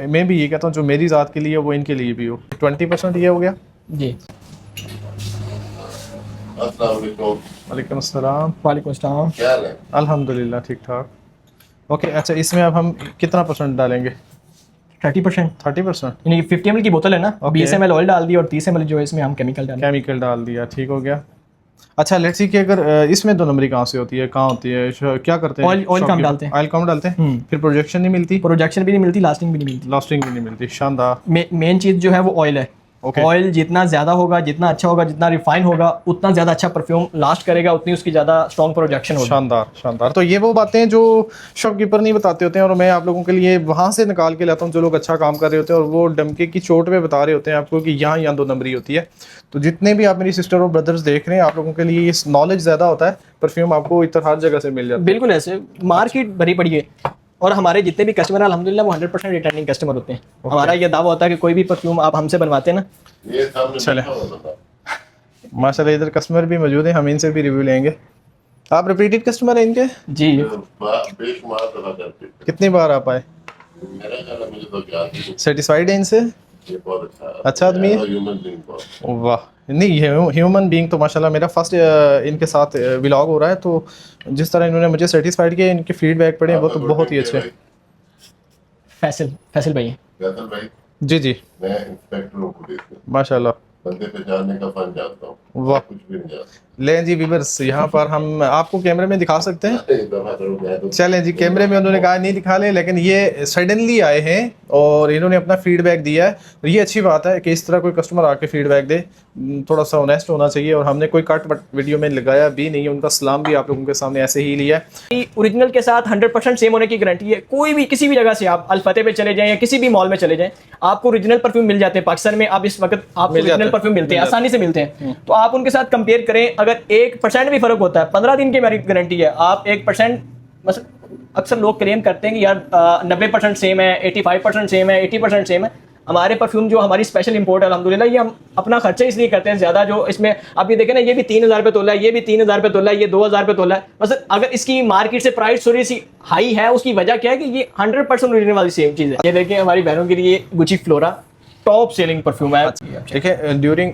मैं भी ये कहता हूँ जो मेरी ज़ात के लिए वो इनके लिए भी हो। 20% ये हो गया जी। वालेकुम अस्सलाम। वालेकुम अस्सलाम। क्या हाल है? अल्हम्दुलिल्लाह ठीक ठाक। ओके अच्छा, इसमें अब हम कितना परसेंट डालेंगे? 30%। 30%। यानी 50 ml की बोतल है ना, Okay. 20 ml ऑयल डाल दी और 30 ml जो है इसमें हम केमिकल डालें। केमिकल डाल दिया, ठीक हो गया। अच्छा लेट्स सी कि अगर इसमें 2 नंबरी कहाँ से होती है, कहाँ होती है, क्या करते हैं? ऑयल कम डालते हैं। ऑयल कम डालते हैं, फिर प्रोजेक्शन नहीं मिलती, प्रोजेक्शन भी नहीं मिलती, लास्टिंग भी नहीं मिलती। लास्टिंग भी नहीं मिलती। शानदार। मेन चीज़ जो है वो ऑयल है। Okay. ऑयल जितना ज़्यादा होगा, जितना अच्छा होगा, जितना रिफाइन होगा, उतना ज़्यादा अच्छा परफ्यूम लास्ट करेगा, उतनी उसकी ज़्यादा स्ट्रॉन्ग प्रोजेक्शन होगी। शानदार शानदार। तो ये वो बातें हैं जो शॉपकीपर नहीं बताते होते हैं और मैं आप लोगों के लिए वहाँ से निकाल के लाता हूँ जो लोग अच्छा काम कर रहे होते हैं और वो डमके की चोट पे बता रहे होते हैं आपको कि यहाँ यहाँ 2 नंबरी होती है। तो जितने भी आप मेरी सिस्टर और ब्रदर्स देख रहे हैं, आप लोगों के लिए ये नॉलेज ज़्यादा होता है। परफ्यूम आपको इधर हर जगह से मिल जाता है। बिल्कुल ऐसे मार्केट भरी पड़ी है और हमारे जितने भी कस्टमर हैं अल्हम्दुलिल्लाह वो 100% रिटर्निंग कस्टमर होते हैं। हमारा ये दावा होता है कि कोई भी परफ्यूम आप हमसे बनवाते हैं ना, ये सामने चले। बैठा हुआ बंदा। माशाल्लाह इधर कस्टमर भी मौजूद हैं, हम इनसे भी रिव्यू लेंगे। आप रिपीटेड कस्टमर हैं इनके? जी। बेशुमार दफा करते हैं। कितनी बार आप आए? मेरा ख्याल है मुझे तो याद नहीं। सेटिस्फाइड है इनसे? ये बहुत अच्छा अच्छा आदमी है? ह्यूमन बीइंग बहुत। वाह, नहीं ह्यूमन बीइंग तो माशाल्लाह मेरा फर्स्ट इनके साथ व्लॉग हो रहा है, तो जिस तरह इन्होंने मुझे सेटिस्फाइड किया, इनके फीडबैक पढ़े वो तो बहुत ही अच्छे। फैसल भाई फैसल भाई, जी जी मैं इंस्पेक्टरों को देखता हूँ, माशाल्लाह। बंदे पे जानने का फन जानता हूँ, वाह। कुछ भी नहीं जानता। लें जी व्यूअर्स, यहाँ पर हम आपको कैमरे में दिखा सकते हैं। एक दफा करो मैं तो चलें जी, कैमरे में उन्होंने कहा नहीं दिखा ले, लेकिन ये सडनली आए हैं और इन्होंने अपना फीडबैक दिया है। और ये अच्छी बात है कि इस तरह कोई कस्टमर आके फीडबैक दे, थोड़ा सा ऑनेस्ट होना चाहिए। और हमने कोई कट वीडियो में लगाया भी नहीं है, उनका सलाम भी आप लोगों के सामने ऐसे ही लिया है। ओरिजिनल के साथ 100% सेम होने की गारंटी है। कोई भी किसी भी जगह से आप अल-फतेह पे चले जाएं या किसी भी मॉल में चले जाएं, आपको ओरिजिनल परफ्यूम मिल जाते हैं। पाकिस्तान में आप इस वक्त आपको ओरिजिनल परफ्यूम मिलते हैं, आसानी से मिलते हैं। तो आप उनके साथ कंपेयर करें, अगर 1% भी फर्क होता है, 15 दिन की मेरी गारंटी है। आप 1% मतलब अक्सर लोग क्लेम करते हैं कि यार 90% सेम है, 85% सेम है, 80% सेम है। हमारे परफ्यूम जो हमारी स्पेशल इंपोर्ट है अल्हम्दुलिल्लाह, ये हम अपना खर्चा इसलिए करते हैं ज़्यादा। जो इसमें आप ये देखें ना, ये भी 3000 रुपये तोला है, ये भी 3000 रुपये तोला है, ये 2000 रुपये तोला है। मतलब अगर इसकी मार्केट से प्राइस थोड़ी सी हाई है, उसकी वजह क्या है कि ये 100% ओरिजिनल वाली सेम चीज़ है। ये देखिए हमारी बहनों के लिए Gucci flora top selling perfume है। ठीक है, ड्यूरिंग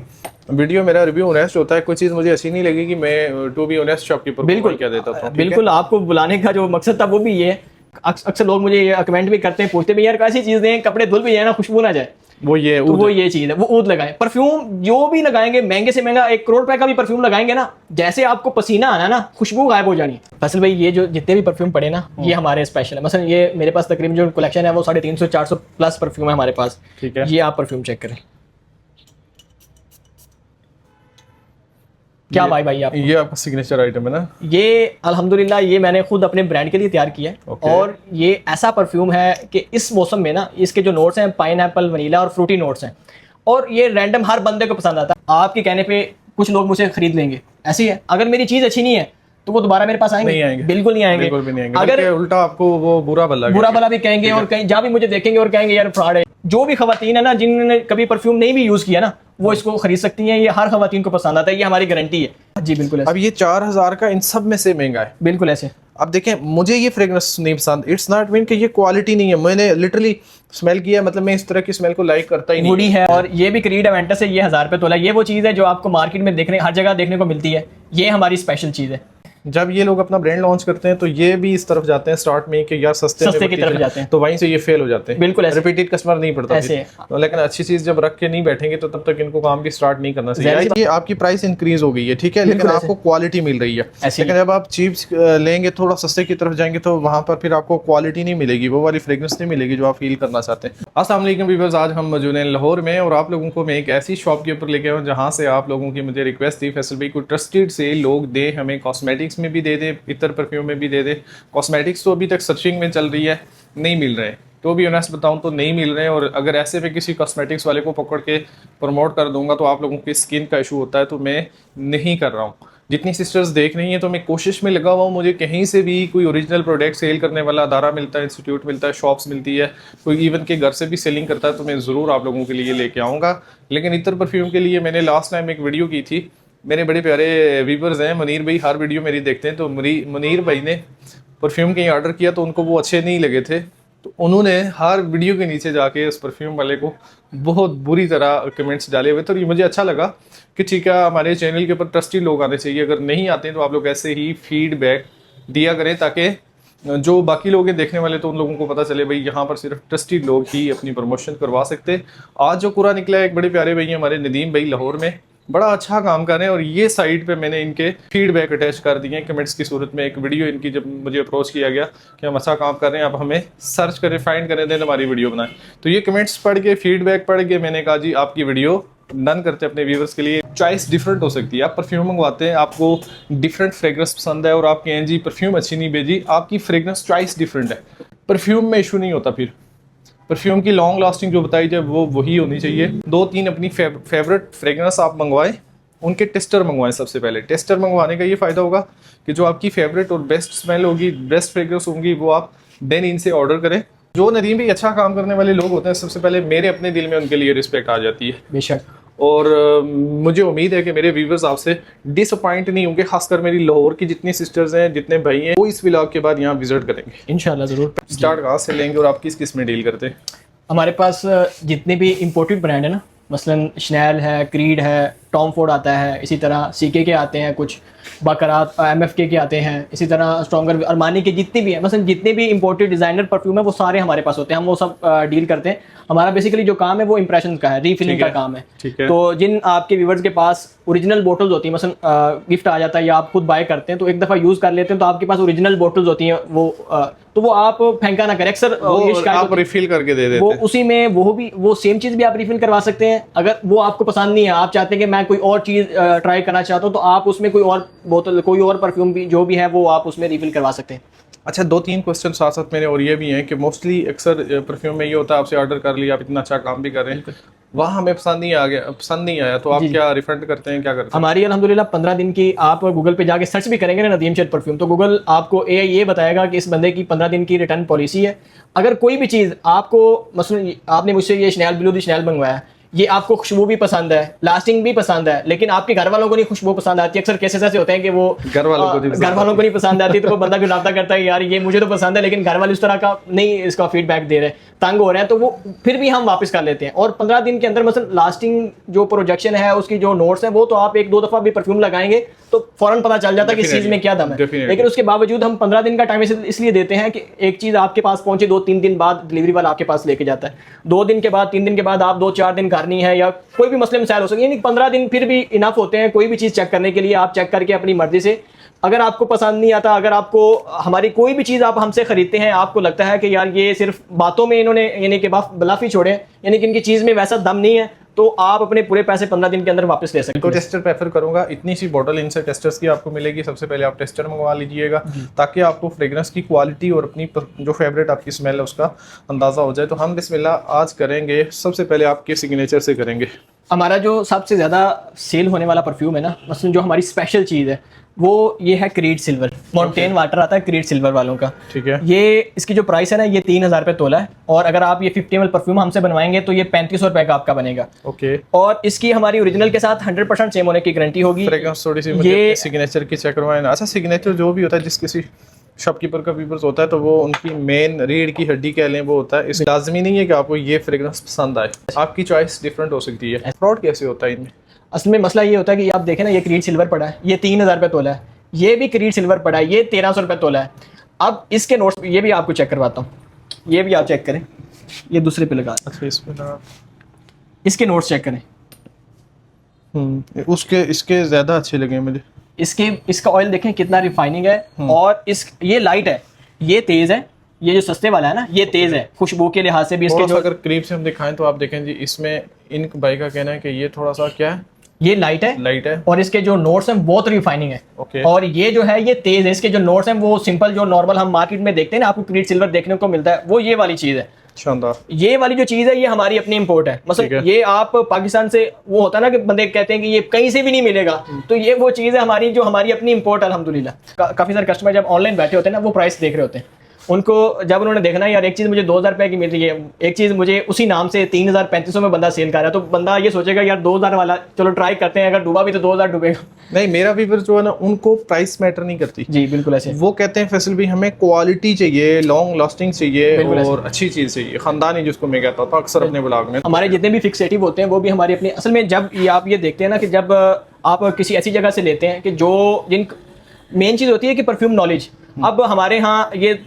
वीडियो मेरा रिव्यू ऑनेस्ट होता है। कोई चीज़ मुझे अच्छी नहीं लगेगी, मैं टू बी ऑनेस्ट शॉपकीपर बिल्कुल क्या देता था। बिल्कुल, आपको बुलाने का जो मकसद था वो भी ये है। अक्सर लोग मुझे ये कमेंट भी करते हैं, पूछते भी यार कैसी चीज़ दें, कपड़े धुल भी जाए ना, खुशबू ना जाए। वो ये तो वो ये चीज़ है, वो ऊद लगाएं। परफ्यूम जो भी लगाएंगे, महंगे से महंगा 1 करोड़ रुपए का भी परफ्यूम लगाएंगे ना, जैसे आपको पसीना आना ना, खुशबू गायब हो जानी। फैसल भाई, ये जो जितने भी परफ्यूम पड़े ना, ये हमारे स्पेशल है। मसलन ये मेरे पास तकरीबन जो कलेक्शन है वो 350-400 प्लस परफ्यूम है हमारे पास। ठीक है, ये आप परफ्यूम चेक करें। क्या भाई आप, ये आपका सिग्नेचर आइटम है ना? ये अल्हम्दुलिल्लाह ये मैंने खुद अपने ब्रांड के लिए तैयार किया है। Okay. और ये ऐसा परफ्यूम है कि इस मौसम में ना इसके जो नोट्स हैं पाइनएप्पल, वनीला और फ्रूटी नोट्स हैं। और ये रैंडम हर बंदे को पसंद आता है। आपके कहने पे कुछ लोग मुझे खरीद लेंगे, ऐसी है। अगर मेरी चीज़ अच्छी नहीं है तो वो दोबारा मेरे पास आएंगे? नहीं आएंगे, बिल्कुल नहीं आएंगे। बिल्कुल भी नहीं आएंगे। अगर उल्टा आपको वो बुरा भला भी कहेंगे और कहीं जहाँ भी मुझे देखेंगे और कहेंगे यार फ्रॉड है। जो भी खवातीन है ना जिन्होंने कभी परफ्यूम नहीं भी यूज़ किया ना, वो इसको खरीद सकती हैं। ये हर खवातीन को पसंद आता है, ये हमारी गारंटी है। जी बिल्कुल ऐसे। अब ये 4000 का इन सब में से महंगा है। बिल्कुल ऐसे। अब देखें, मुझे ये फ्रेग्रेंस नहीं पसंद। इट्स नॉट मीन कि ये क्वालिटी नहीं है। मैंने लिटरली स्मेल किया, मतलब मैं इस तरह की स्मेल को लाइक करता ही नहीं। वुडी है और ये भी क्रीड एवेंटस है। ये 1000 रुपये तोला। ये वो चीज़ है जो आपको मार्केट में देखने हर जगह देखने को मिलती है। ये हमारी स्पेशल चीज़ है। जब ये लोग अपना ब्रांड लॉन्च करते हैं तो ये भी इस तरफ जाते हैं स्टार्ट में कि यार सस्ते की तरफ जाते हैं, तो वहीं से ये फेल हो जाते हैं। बिल्कुल ऐसे। रिपीटेड कस्टमर नहीं पड़ता ऐसे। तो, लेकिन अच्छी चीज जब रख के नहीं बैठेंगे तो तब तक इनको काम भी स्टार्ट नहीं करना चाहिए। ये आपकी प्राइस इंक्रीज हो गई है, ठीक है, लेकिन आपको क्वालिटी मिल रही है। लेकिन जब आप चीप लेंगे, थोड़ा सस्ते की तरफ जाएंगे, तो वहां पर फिर आपको क्वालिटी नहीं मिलेगी, वो वाली फ्रेग्रेंस नहीं मिलेगी जो आप फील करना चाहते हैं। अस्सलाम वालेकुम व्यूअर्स, आज हम मौजूद हैं लाहौर में और आप लोगों को मैं एक ऐसी शॉप के ऊपर लेके आया हूं जहां से आप लोगों की मुझे रिक्वेस्ट थी, फैसल भाई को ट्रस्टेड से लोग दे, हमें कॉस्मेटिक्स में भी दे दे, इतर परफ्यूम में भी दे दे। कॉस्मेटिक्स तो अभी तक सर्चिंग में चल रही है, नहीं मिल रहे। तो भी ऑनेस्ट बताऊं तो नहीं मिल रहे हैं। और अगर ऐसे पे किसी कॉस्मेटिक्स वाले को पकड़ के प्रमोट कर दूंगा तो आप लोगों की स्किन का इशू होता है, तो मैं नहीं कर रहा हूँ। जितनी सिस्टर्स देख रही हैं तो मैं कोशिश में लगा हुआ हूँ, मुझे कहीं से भी कोई ओरिजिनल प्रोडक्ट सेल करने वाला अदारा मिलता है, इंस्टीट्यूट मिलता है, शॉप्स मिलती है, कोई इवन के घर से भी सेलिंग करता है, तो मैं ज़रूर आप लोगों के लिए लेके आऊँगा। लेकिन इतर परफ्यूम के लिए मैंने लास्ट टाइम एक वीडियो की थी। मेरे बड़े प्यारे व्यूअर्स हैं, मुनीर भाई हर वीडियो मेरी देखते हैं, तो मुनीर भाई ने परफ्यूम कहीं ऑर्डर किया तो उनको वो अच्छे नहीं लगे थे, तो उन्होंने हर वीडियो के नीचे जाके उस परफ्यूम वाले को बहुत बुरी तरह कमेंट्स डाले हुए। तो ये मुझे अच्छा लगा कि ठीक है, हमारे चैनल के ऊपर ट्रस्टेड लोग आने चाहिए। अगर नहीं आते हैं तो आप लोग ऐसे ही फीडबैक दिया करें, ताकि जो बाकी लोग हैं देखने वाले, तो उन लोगों को पता चले भाई यहाँ पर सिर्फ ट्रस्टेड लोग ही अपनी प्रमोशन करवा सकते। आज जो पूरा निकला है, एक बड़े प्यारे भाई हमारे नदीम भाई लाहौर में, बड़ा अच्छा काम कर रहे हैं। और ये साइट पे मैंने इनके फीडबैक अटैच कर दिए हैं कमेंट्स की सूरत में। एक वीडियो इनकी जब मुझे अप्रोच किया गया कि हम अच्छा काम कर रहे हैं, आप हमें सर्च करें, फाइंड करें, देन हमारी वीडियो बनाएं। तो ये कमेंट्स पढ़ के, फीडबैक पढ़ के मैंने कहा जी आपकी वीडियो डन करते हैं अपने व्यूवर्स के लिए। चॉइस डिफरेंट हो सकती है। आप परफ्यूम मंगवाते हैं, आपको डिफरेंट फ्रेग्रेंस पसंद है और आप कहें जी परफ्यूम अच्छी नहीं भेजी, आपकी फ्रेग्रेंस चॉइस डिफरेंट है। परफ्यूम में इशू नहीं होता। फिर परफ्यूम की लॉन्ग लास्टिंग जो बताई जाए वो वही होनी चाहिए। 2-3 अपनी फेवरेट फ्रेग्रेंस आप मंगवाएं, उनके टेस्टर मंगवाएं। सबसे पहले टेस्टर मंगवाने का ये फ़ायदा होगा कि जो आपकी फेवरेट और बेस्ट स्मेल होगी, बेस्ट फ्रेग्रेंस होंगी, वो आप देन इनसे ऑर्डर करें। जो नदीम भी अच्छा काम करने वाले लोग होते हैं, सबसे पहले मेरे अपने दिल में उनके लिए रिस्पेक्ट आ जाती है। बेशक। और मुझे उम्मीद है कि मेरे व्यूवर्स आपसे डिसअपॉइंट नहीं होंगे। खासकर मेरी लाहौर की जितनी सिस्टर्स हैं, जितने भाई हैं, वो इस व्लॉग के बाद यहाँ विजिट करेंगे इंशाल्लाह ज़रूर। स्टार्ट कहाँ से लेंगे और आप किस किस में डील करते हैं? हमारे पास जितने भी इम्पोर्टेड ब्रांड है ना, मसलन शनैल है, क्रीड है, टॉम फोर्ड आता है, इसी तरह सीके के आते हैं, कुछ बाकारात एमएफके के आते हैं, इसी तरह स्ट्रॉन्गर अरमानी के जितने भी हैं, मसलन जितने भी इंपोर्टेड डिज़ाइनर परफ्यूम है वो सारे हमारे पास होते हैं। हम वो सब डील करते हैं। हमारा बेसिकली जो काम है वो इंप्रेशन का है, रीफिलिंग का काम है। तो जिन आपके व्यूवर्स के पास ओरिजिनल बोटल्स होती हैं, मसलन गिफ्ट आ जाता है या आप खुद बाय करते हैं, तो एक दफ़ा यूज़ कर लेते हैं, तो आपके पास ओरिजिनल बोटल्स होती हैं, तो वो आप फेंका ना करें। अक्सर आप रिफिल करके दे देते वो हैं। उसी में वो सेम चीज़ भी आप रिफिल करवा सकते हैं। अगर वो आपको पसंद नहीं है, आप चाहते हैं कि मैं कोई और चीज़ ट्राई करना चाहता हूँ, तो आप उसमें कोई और बोतल, कोई और परफ्यूम भी जो भी है वो आप उसमें रिफिल करवा सकते हैं। अच्छा, 2-3 क्वेश्चन साथ साथ मेरे और ये भी हैं कि मोस्टली अक्सर परफ्यूम में ये होता है आपसे ऑर्डर कर लिया, आप इतना अच्छा काम भी कर रहे हैं, वहाँ हमें पसंद नहीं आया तो आप क्या रिफंड करते हैं, क्या करते हैं? हमारी अल्हम्दुलिल्लाह 15 दिन की, आप गूगल पे जाके सर्च भी करेंगे ना नदीम चेट परफ्यूम, तो गूगल आपको ये बताएगा कि इस बंदे की 15 दिन की रिटर्न पॉलिसी है। अगर कोई भी चीज़ आपको, मसलन आपने मुझसे ये शनैल ब्लू दी शनैल मंगवाया, ये आपको खुशबू भी पसंद है, लास्टिंग भी पसंद है, लेकिन आपके घर वालों को नहीं खुशबू पसंद आती। अक्सर केसेस ऐसे होते हैं कि वो घर वालों को नहीं पसंद आती, तो वो बंदा भी रब्ता करता है, यार ये मुझे तो पसंद है लेकिन घर वाले उस तरह का नहीं इसका फीडबैक दे रहे, तंग हो रहे हैं, तो वो फिर भी हम वापस कर लेते हैं। और 15 दिन के अंदर मतलब लास्टिंग जो प्रोजेक्शन है, उसकी जो नोट्स हैं, वो तो आप 1-2 दफ़ा भी परफ्यूम लगाएंगे तो फौरन पता चल जाता है कि इस चीज़ में क्या दम है। लेकिन उसके बावजूद हम 15 दिन का टाइम इसलिए देते हैं कि एक चीज़ आपके पास पहुंचे 2-3 दिन बाद डिलीवरी वाला आपके पास लेके जाता है। 2 दिन के बाद, 3 दिन के बाद आप 2-4 दिन करनी है, या कोई भी मसले मसाइल हो सकते हैं, यानी 15 दिन फिर भी इनफ होते हैं कोई भी चीज़ चेक करने के लिए। आप चेक करके अपनी मर्जी से, अगर आपको पसंद नहीं आता, अगर आपको हमारी कोई भी चीज़ आप हमसे खरीदते हैं, आपको लगता है कि यार ये सिर्फ बातों में इन्होंने यानी कि ब्लफ ही छोड़े, यानी कि इनकी चीज़ में वैसा दम नहीं है, तो आप अपने पूरे पैसे 15 दिन के अंदर वापस ले सकते हैं। तो टेस्टर प्रेफर करूंगा। इतनी सी बॉटल इनसे टेस्टर्स की आपको मिलेगी। सबसे पहले आप टेस्टर मंगवा लीजिएगा ताकि आपको फ्रेग्रेंस की क्वालिटी और अपनी जो फेवरेट आपकी स्मेल है उसका अंदाज़ा हो जाए। तो हम बिस्मिल्लाह आज करेंगे, सबसे पहले आपके सिग्नेचर से करेंगे। हमारा जो सबसे ज़्यादा सेल होने वाला परफ्यूम है ना, मसलन जो हमारी स्पेशल चीज़ है, वो ये है क्रीड सिल्वर। माउंटेन वाटर आता है क्रीड सिल्वर वालों का, ठीक है। ये इसकी जो प्राइस है ना, ये 3000 रुपये तोला है, और अगर आप ये 50 ml परफ्यूम हमसे बनवाएंगे तो ये 3500 रुपये का आपका बनेगा। ओके। और इसकी हमारी ओरिजिनल के साथ 100% सेम होने की गारंटी होगी। थोड़ी सी ये सिग्नेचर की चेक करवाएं। अच्छा, सिग्नेचर जो भी होता है, जिस किसी शॉपकीपर का व्यूवर्स होता है, तो वो उनकी मेन रीढ़ की हड्डी कह लें, वो होता है। इस लाजमी नहीं है कि आपको ये फ्रेग्रेंस पसंद आए, आपकी चॉइस डिफरेंट हो सकती है। फ्रॉड कैसे होता है इनमें? असल में मसला ये होता है कि आप देखें ना, ये क्रीड सिल्वर पड़ा है, ये 3000 रुपये तोला है, ये भी क्रीड सिल्वर पड़ा है, ये 1300 रुपये तोला है। अब इसके नोट्स ये भी आपको चेक करवाता हूँ, ये भी आप चेक करें, ये दूसरे पे लगा। अच्छा, इसमें लगा, इसके नोट्स चेक करें। उसके इसके ज़्यादा अच्छे लगे मुझे। इसका ऑयल देखें कितना रिफाइनिंग है, और ये लाइट है, ये तेज़ है। ये जो सस्ते वाला है ना, ये तेज़ है, खुशबू के लिहाज से भी इसके जो, अगर करीब से हम दिखाएं तो आप देखें जी, इसमें इन भाई का कहना है कि ये थोड़ा सा क्या है, ये लाइट है, और इसके जो नोट्स हैं बहुत रिफाइनिंग है। और ये जो है ये तेज है। इसके जो नोट्स हैं वो सिंपल जो नॉर्मल हम मार्केट में देखते हैं ना, आपको क्रीड सिल्वर देखने को मिलता है, वो ये वाली चीज़ है। शानदार। ये वाली जो चीज़ है ये हमारी अपनी इंपोर्ट है। मतलब ये आप पाकिस्तान से, वो होता है ना कि बंदे कहते हैं कि ये कहीं से भी नहीं मिलेगा, तो ये वो चीज़ है हमारी, जो हमारी अपनी इंपोर्ट है अल्हम्दुलिल्लाह। काफ़ी सारे कस्टमर जब ऑनलाइन बैठे होते हैं ना, वो प्राइस देख रहे होते हैं, उनको जब उन्होंने देखना यार एक चीज़ मुझे 2000 रुपये की मिल रही है, एक चीज़ मुझे उसी नाम से 3500 में बंदा सेल कर रहा है, तो बंदा ये सोचेगा यार 2000 वाला चलो ट्राई करते हैं, अगर डूबा भी तो 2000 डूबेगा। नहीं, मेरा व्यूअर जो है ना, उनको प्राइस मैटर नहीं करती। जी बिल्कुल ऐसे। वो कहते हैं फैसल भी हमें क्वालिटी चाहिए, लॉन्ग लास्टिंग चाहिए और अच्छी चीज़ चाहिए, खानदानी जिसको मैं कहता था अक्सर अपने ब्लॉग में। हमारे जितने भी फिक्सेटिव होते हैं वो भी हमारी अपनी, असल में जब आप ये देखते हैं ना कि जब आप किसी ऐसी जगह से लेते हैं कि जो जिन मेन चीज़ होती है कि परफ्यूम नॉलेज। अब हमारे यहाँ ये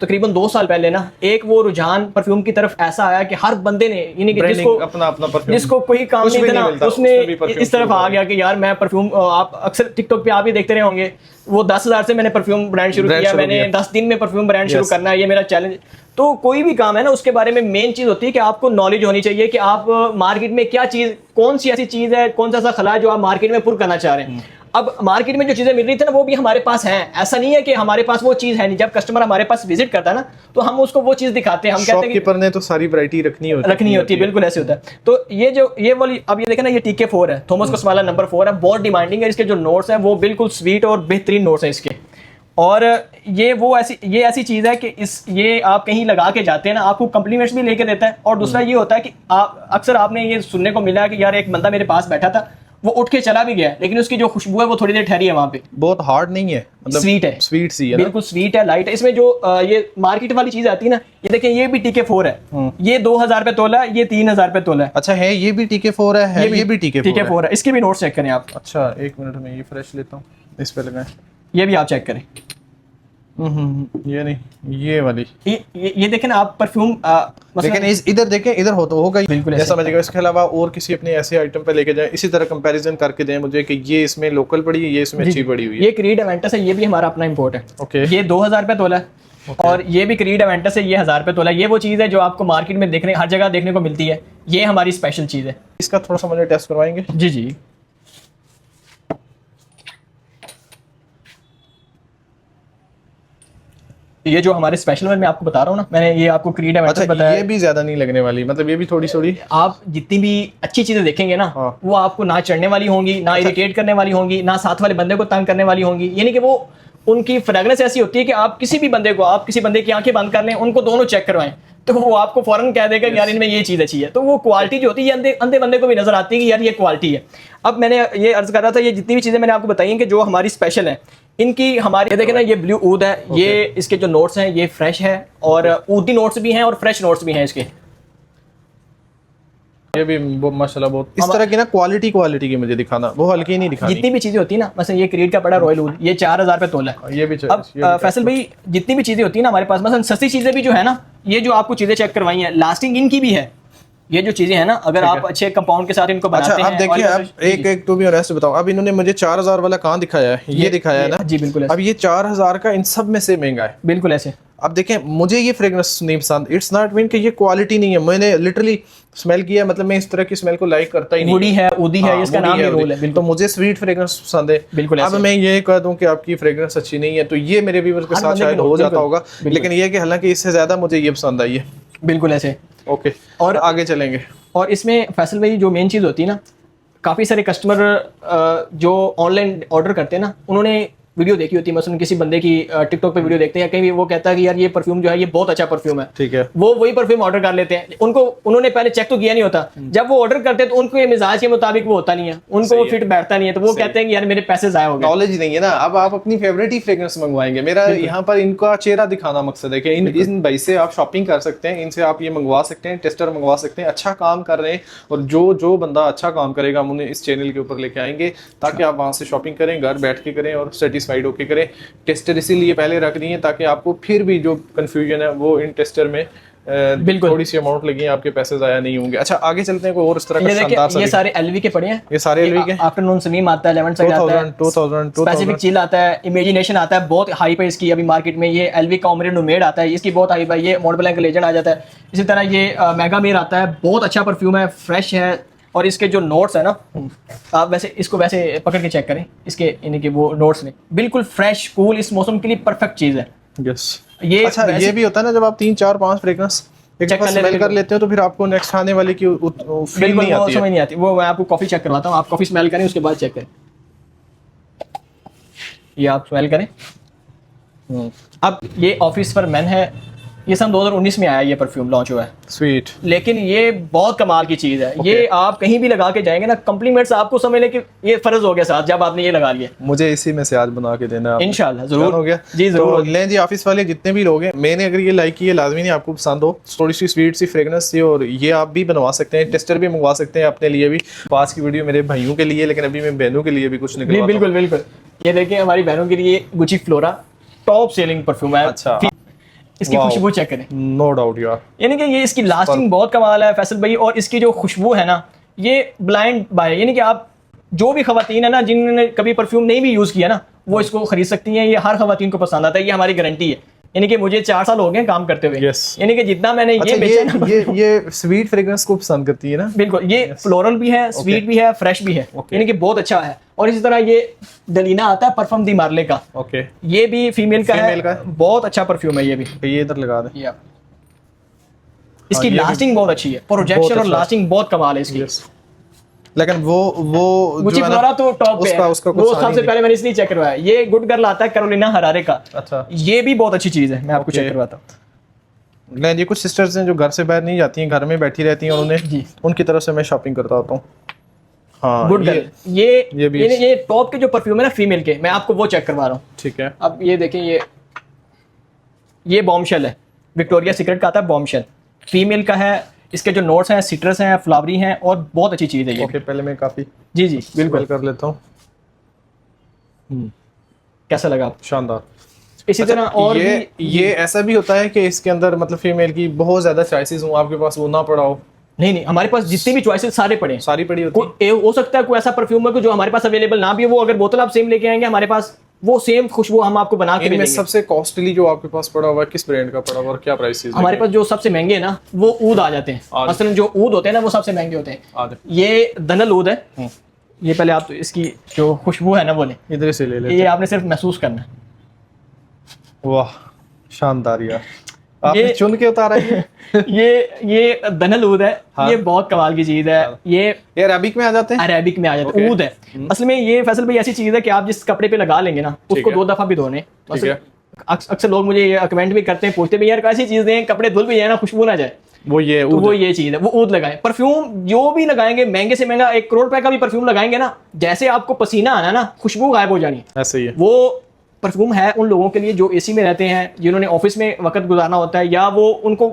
तकरीबन 2 साल पहले ना एक वो रुझान परफ्यूम की तरफ ऐसा आया कि हर बंदे ने, यानी कि जिसको अपना परफ्यूम, जिसको कोई काम नहीं था ना, उसने इस तरफ आ गया कि यार मैं परफ्यूम, आप अक्सर टिकटॉक पे आप ही देखते रहे होंगे, वो 10,000 से मैंने परफ्यूम ब्रांड शुरू किया, मैंने 10 दिन में परफ्यूम ब्रांड शुरू करना है, ये मेरा चैलेंज। तो कोई भी काम है ना उसके बारे में मेन चीज होती है कि आपको नॉलेज होनी चाहिए कि आप मार्केट में क्या चीज, कौन सी ऐसी चीज है, कौन सा ऐसा खला है जो आप मार्केट में पुर करना चाह रहे हैं। अब मार्केट में जो चीजें मिल रही थी ना वो भी हमारे पास हैं, ऐसा नहीं है कि हमारे पास वो चीज है नहीं। जब कस्टमर हमारे पास विजिट करता है ना तो हम उसको वो चीज दिखाते हैं, हम कहते हैं शॉपकीपर ने तो सारी वैरायटी रखनी होती है। बिल्कुल ऐसे होता है। तो ये वाली अब ये देखें ना, ये TK4 है, थॉमस कोस्माला नंबर 4 है, बहुत डिमांडिंग है। इसके जो नोट्स हैं वो बिल्कुल स्वीट और बेहतरीन नोट्स हैं इसके। और ये ऐसी चीज़ है कि ये आप कहीं लगा के जाते हैं ना, आपको कम्प्लीमेंट्स भी लेके देता है। और दूसरा ये होता है कि अक्सर आपने ये सुनने को मिला है कि यार एक बंदा मेरे पास बैठा था, वो उठ के चला भी गया, लेकिन उसकी जो खुशबू है वो थोड़ी देर ठहरी है वहाँ पे। बहुत हार्ड नहीं है, मतलब स्वीट है, स्वीट सी है, बिल्कुल स्वीट है, लाइट है। इसमें जो ये मार्केट वाली चीज आती है ना, ये देखें ये भी TK4 है, ये 2000 रुपये तोला है, ये 3000 रुपये तोला है। अच्छा है, ये भी TK4 है, ये भी TK4 है। इसके भी नोट्स चेक करें आप। अच्छा 1 मिनट में ये फ्रेश लेता हूँ, इस पे लगाएं, ये भी आप चेक करें। ये नहीं, ये वाली, ये देखें ना आप परफ्यूम, लेकिन इधर देखें, इधर होगा ही बिल्कुल ऐसा समझिएगा। इसके अलावा और किसी अपने ऐसे आइटम पे लेके जाए, इसी तरह कंपैरिजन करके दें मुझे कि ये इसमें लोकल पड़ी है, ये इसमें अच्छी पड़ी हुई है। ये क्रीड एवेंटस है, ये भी हमारा अपना इंपोर्ट है। ओके, ये 2000 रुपये तोला है। और ये भी क्रीड एवेंटस है, ये 1000 रुपये तोला है। ये वो चीज़ है जो आपको मार्केट में देखने हर जगह देखने को मिलती है, ये हमारी स्पेशल चीज़ है। इसका थोड़ा सा मुझे टेस्ट करवाएंगे? जी जी। ये जो हमारे स्पेशल में मैं आपको बता रहा हूँ ना, मैंने ये आपको क्रीड एवेंटस बताया। ये भी ज्यादा नहीं लगने वाली, मतलब ये भी थोड़ी थोड़ी, आप जितनी भी अच्छी चीजें देखेंगे ना, वो आपको ना चढ़ने वाली होंगी, ना इरिटेट करने वाली होंगी, ना साथ वाले बंदे को तंग करने वाली होंगी। यानी कि वो उनकी फ्रेगनेंस ऐसी होती है कि आप किसी भी बंदे को, आप किसी बंदे की आंखें बंद कर लें, उनको दोनों चेक करवाएं, तो वो आपको फौरन कह देगा कि यार इनमें ये चीज़ अच्छी है। तो वो क्वालिटी जो होती है अंधे बंदे को भी नजर आती है कि यार ये क्वालिटी है। अब मैंने ये अर्ज कर रहा था, ये जितनी भी चीज़ें मैंने आपको बताई हैं कि जो हमारी स्पेशल है, इनकी हमारे देखें ना, ये ब्लू ऊद है, ये इसके जो नोट्स हैं ये फ्रेश है, और ऊदी नोट्स भी हैं और फ्रेश नोट्स भी हैं इसके। ये भी माशाल्लाह बहुत इस तरह की ना क्वालिटी की मुझे दिखाना, वो हल्की नहीं दिखानी। जितनी भी चीजें होती है ना, मतलब ये क्रीड का बड़ा रॉयल ऊद, ये 4000 रुपये तोला है। ये भी अब फैसल भाई, जितनी भी चीजें होती है ना हमारे पास, मतलब सस्ती चीजें भी जो है ना, ये जो आपको चीजें चेक करवाई हैं, लास्टिंग इनकी भी है। ये जो चीजें हैं ना, अगर आप अच्छे कंपाउंड के साथ इनको बनाते हैं। अब देखिए, अब एक टू बी ऑनेस्ट बताऊं, अब इन्होंने मुझे 4000 वाला कहाँ दिखाया है, ये दिखाया है ना जी बिल्कुल। अब ये 4000 का इन सब में से महंगा है, बिल्कुल ऐसे। अब देखें, मुझे ये फ्रेग्रेंस नहीं पसंद, इट्स नॉट मीन कि ये क्वालिटी नहीं है, मैंने लिटरली स्मेल किया, मतलब मैं इस तरह की स्मेल को लाइक करता ही नहीं। वुडी है, ऊदी है, इसका नाम ही रोल है। तो मुझे स्वीट फ्रेग्रेंस पसंद है। बिल्कुल। अब मैं ये कह दूं कि आपकी फ्रेग्रेंस अच्छी नहीं है, तो ये मेरे व्यूअर्स के साथ शायद हो जाता होगा, लेकिन ये कि हालांकि इससे ज्यादा मुझे ये पसंद आई है। बिल्कुल ऐसे। ओके, और आगे चलेंगे। और इसमें फैसल भाई जो मेन चीज़ होती है ना, काफ़ी सारे कस्टमर जो ऑनलाइन ऑर्डर करते हैं ना, उन्होंने वीडियो देखी होती है, मसलन किसी बंदे की टिकटॉक पे वीडियो देखते हैं, कहीं भी वो कहता है कि यार ये परफ्यूम जो है ये बहुत अच्छा परफ्यूम है, ठीक है, वो वही परफ्यूम ऑर्डर कर लेते हैं। उन्होंने पहले चेक तो किया नहीं होता, जब वो ऑर्डर करते हैं तो उनको ये मिजाज के मुताबिक वो होता नहीं है, उनको वो फिट बैठता नहीं है, तो वो कहते हैं कि यार मेरे पैसे जाया हो गए। नॉलेज नहीं है ना। अब आप अपनी फेवरेट ही फ्रेग्रेंस मंगवाएंगे, मेरा यहाँ पर इनका चेहरा दिखाना मकसद है कि इन भाई से आप शॉपिंग कर सकते हैं, इनसे आप ये मंगवा सकते हैं, टेस्टर मंगवा सकते हैं, अच्छा काम कर रहे हैं, और जो बंदा अच्छा काम करेगा हम उन्हें इस चैनल के ऊपर लेके आएंगे, ताकि आप वहाँ से शॉपिंग करें, घर बैठ के करें और सेटिस्फाइड होकर करें। टेस्टर इसीलिए पहले रख दिए ताकि आपको फिर भी जो कंफ्यूजन है वो इन टेस्टर में बिल्कुल थोड़ी सी अमाउंट लगी, आपके पैसे जाया नहीं होंगे। अच्छा, आगे चलते हैं, कोई और इस तरह का शानदार सा। ये सारे एलवी के पड़े हैं, ये सारे एलवी के। आफ्टरनून समीम आता है, 11 साइड आता है, 2000 स्पेसिफिक चिल आता है, इमेजिनेशन आता है, बहुत हाई पे इसकी अभी मार्केट में। ये एलवी का ओमरे नोमेड आता है, इसकी बहुत हाई पे। ये मॉन्ट ब्लैंक लेजेंड आ जाता है। इसी तरह ये मेगामेर आता है, बहुत अच्छा परफ्यूम है, फ्रेश है, और इसके जो नोट्स है ना, आप वैसे इसको वैसे पकड़ के चेक करें, इसके इनके वो नोट्स ने बिल्कुल फ्रेश कूल, इस मौसम के लिए परफेक्ट चीज़ है। यस। ये अच्छा, ये भी होता है ना, जब आप 3 4 5 फ्रेग्रेंस एक बार स्मेल कर लेते हो तो फिर आपको नेक्स्ट आने वाले की फील नहीं आती है, समझ नहीं आती। वो मैं आपको कॉफी चेक करवाता हूँ, आप कॉफी स्मेल करें, उसके बाद चेक करें। ये आप स्मेल करें, अब ये ऑफिस फॉर मेन है, ये सन 2019 में आया, ये परफ्यूम लॉन्च हुआ है। स्वीट। लेकिन ये बहुत कमाल की चीज़ है। ये आप कहीं भी लगा के जाएंगे ना, कम्प्लीमेंट्स आपको समझ लें कि ये फर्ज हो गया साथ जब आपने ये लगा लिया। मुझे इसी में से आज बना के देना है इंशाल्लाह, जरूर हो गया जी, जरूर। तो लें जी, ऑफिस वाले जितने भी लोग हैं, मैंने अगर ये लाइक की है, लाजमी नहीं आपको पसंद हो, थोड़ी सी स्वीट सी फ्रेगनेंस थी, और ये आप भी बनवा सकते हैं, टेस्टर भी मंगवा सकते हैं अपने लिए भी। आज की वीडियो मेरे भाइयों के लिए, लेकिन अभी मैं बहनों के लिए भी कुछ निकलवाता हूं। बिल्कुल बिल्कुल। ये देखिए हमारी बहनों के लिए Gucci flora top selling perfume है। अच्छा, इसकी खुशबू चेक करें। नो डाउट यार, यानी कि ये इसकी लास्टिंग बहुत कमाल है फैसल भाई, और इसकी जो खुशबू है ना, ये ब्लाइंड बाय, यानी कि आप जो भी खवातीन है ना जिन्होंने कभी परफ्यूम नहीं भी यूज़ किया ना, वो इसको खरीद सकती हैं। ये हर खवातीन को पसंद आता है, ये हमारी गारंटी है। यानी कि मुझे 4 साल हो गए काम करते हुए। Yes. यानी कि जितना मैंने अच्छा, ये बेचा ना, ये स्वीट फ्रेग्रेंस को पसंद करती है ना। बिल्कुल, ये फ्लोरल भी है, स्वीट भी है, फ्रेश भी है, यानी कि बहुत अच्छा है। और इसी तरह ये डलीना आता है परफ्यूम दी मार्ले का, ओके, ये भी फीमेल का है, का बहुत अच्छा परफ्यूम है ये भी। ये इधर लगा दें। ये इसकी ये लास्टिंग बहुत अच्छी है, प्रोजेक्शन और अच्छा। लास्टिंग बहुत कमाल है इसकी। लेकिन वो गुची जो है ना, फ्लोरा तो टॉप पे है, उसका वो सबसे पहले मैंने इसलिए चेक करवाया। ये गुड गर्ल आता है कैरोलिना हरारे का। अच्छा, ये भी बहुत अच्छी चीज है, मैं आपको चेक करवाता हूँ। नहीं जी, कुछ सिस्टर्स हैं जो घर से बाहर नहीं जाती हैं, घर में बैठी रहती हैं, और उन्हें उनकी तरफ से मैं शॉपिंग करता होता हूँ। हाँ, गुड गर्ल, ये भी ये टॉप के जो परफ्यूम है ना फीमेल के, मैं आपको वो चेक करवा रहा हूँ। ठीक है। अब ये देखें, ये बॉम्बशेल है, विक्टोरिया सीक्रेट का आता है बॉम्बशेल, फीमेल का है। इसके जो नोट्स हैं सिट्रस हैं, फ्लावरी हैं, और बहुत अच्छी चीज़ है ये। ओके, पहले मैं काफ़ी जी जी बिल्कुल कर लेता हूँ। कैसा लगा आपको? शानदार। इसी तरह और ये ऐसा भी होता है कि इसके अंदर मतलब फीमेल की बहुत ज़्यादा चॉइसेस हों, आपके पास वो ना पड़ा हो? नहीं, हमारे पास जितनी भी चॉइसेस सारे पड़े हैं, सारी पड़ी होती है। हो सकता है कोई ऐसा परफ्यूम है जो हमारे पास अवेलेबल ना भी हो, वो अगर बोतल आप सेम लेके आएंगे हमारे पास, वो सेम खुशबू हम आपको बना के देंगे। सबसे कॉस्टली जो आपके पास पड़ा हुआ है, किस ब्रांड का पड़ा हुआ और क्या प्राइस है? हमारे पास जो सबसे महंगे है ना, वो ऊद आ जाते हैं। मसलन जो ऊद होते हैं ना, वो सबसे महंगे होते हैं। ये दनल ऊद है। ये पहले आप तो इसकी जो खुशबू है ना, वो लें, इधर से ले लेते। ये आपने सिर्फ महसूस करना है। वाह, शानदार यार, आपने चुन के उतारा है। ये दनल ऊद है। हाँ। ये बहुत कमाल की चीज है। ये अरेबिक में आ जाते हैं। अरेबिक में आ जाते हैं, ऊद है। असल में ये फैसल भाई ऐसी चीज है कि आप जिस कपड़े पे लगा लेंगे ना, उसको 2 दफा भी धोने। अक्सर लोग मुझे ये कमेंट भी करते हैं, पूछते भी यार कैसी चीज दें कपड़े धुल भी जाए ना, खुशबू ना जाए। वो ये चीज है, वो ऊद लगाएं। परफ्यूम जो भी लगाएंगे, महंगे से महंगा 1 करोड़ रुपए का भी परफ्यूम लगाएंगे ना, जैसे आपको पसीना आना ना, खुशबू गायब हो जानी। ऐसे ही है। वो परफ्यूम है उन लोगों के लिए जो एसी में रहते हैं, जिन्होंने ऑफिस में वक्त गुजारना होता है, या वो उनको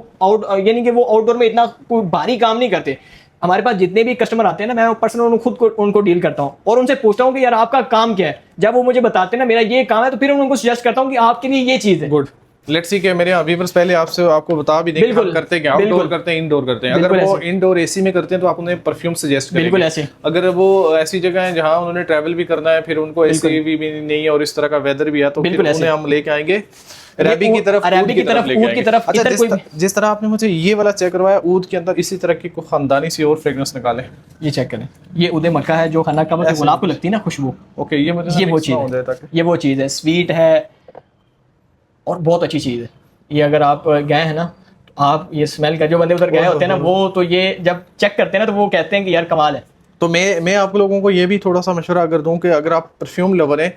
यानी कि वो आउटडोर में इतना कोई भारी काम नहीं करते। हमारे पास जितने भी कस्टमर आते हैं ना, मैं पर्सनल उनको डील करता हूँ और उनसे पूछता हूँ कि यार आपका काम क्या है। जब वो मुझे बताते हैं ना मेरा ये काम है, तो फिर उनको सजेस्ट करता हूँ कि आपके लिए ये चीज़ है। गुड। लेट्स सी कि मेरे व्यूअर्स पहले आपको बता भी दें कि हम करते हैं, आउटडोर करते हैं, इंडोर करते हैं। अगर वो इंडोर एसी में करते हैं तो आप उन्हें परफ्यूम सजेस्ट करेंगे। बिल्कुल ऐसे। अगर वो ऐसी जगह है जहां उन्होंने ट्रैवल भी करना है, फिर उनको एसी भी नहीं है और इस तरह का वेदर भी है, तो फिर उन्हें हम लेके आएंगे अरेबिक की तरफ, ऊद की तरफ। अच्छा, जिस तरह आपने मुझे ये वाला चेक करवाया, ऊद के अंदर इसी तरह की खानदानी सी और फ्रेग्रेंस निकालें। ये चेक करें, ये ऊद मक्का है जो खाना का गुलाब को लगती है ना खुशबू। ओके, ये वो चीज़ है, स्वीट है और बहुत अच्छी चीज़ है। ये अगर आप गए हैं ना, तो आप ये स्मेल का, जो बंदे उधर गए होते हैं ना, वो तो ये जब चेक करते हैं ना, तो वो कहते हैं कि यार कमाल है। तो मैं आप लोगों को ये भी थोड़ा सा मशवरा अगर दूं कि अगर आप परफ्यूम लवर हैं,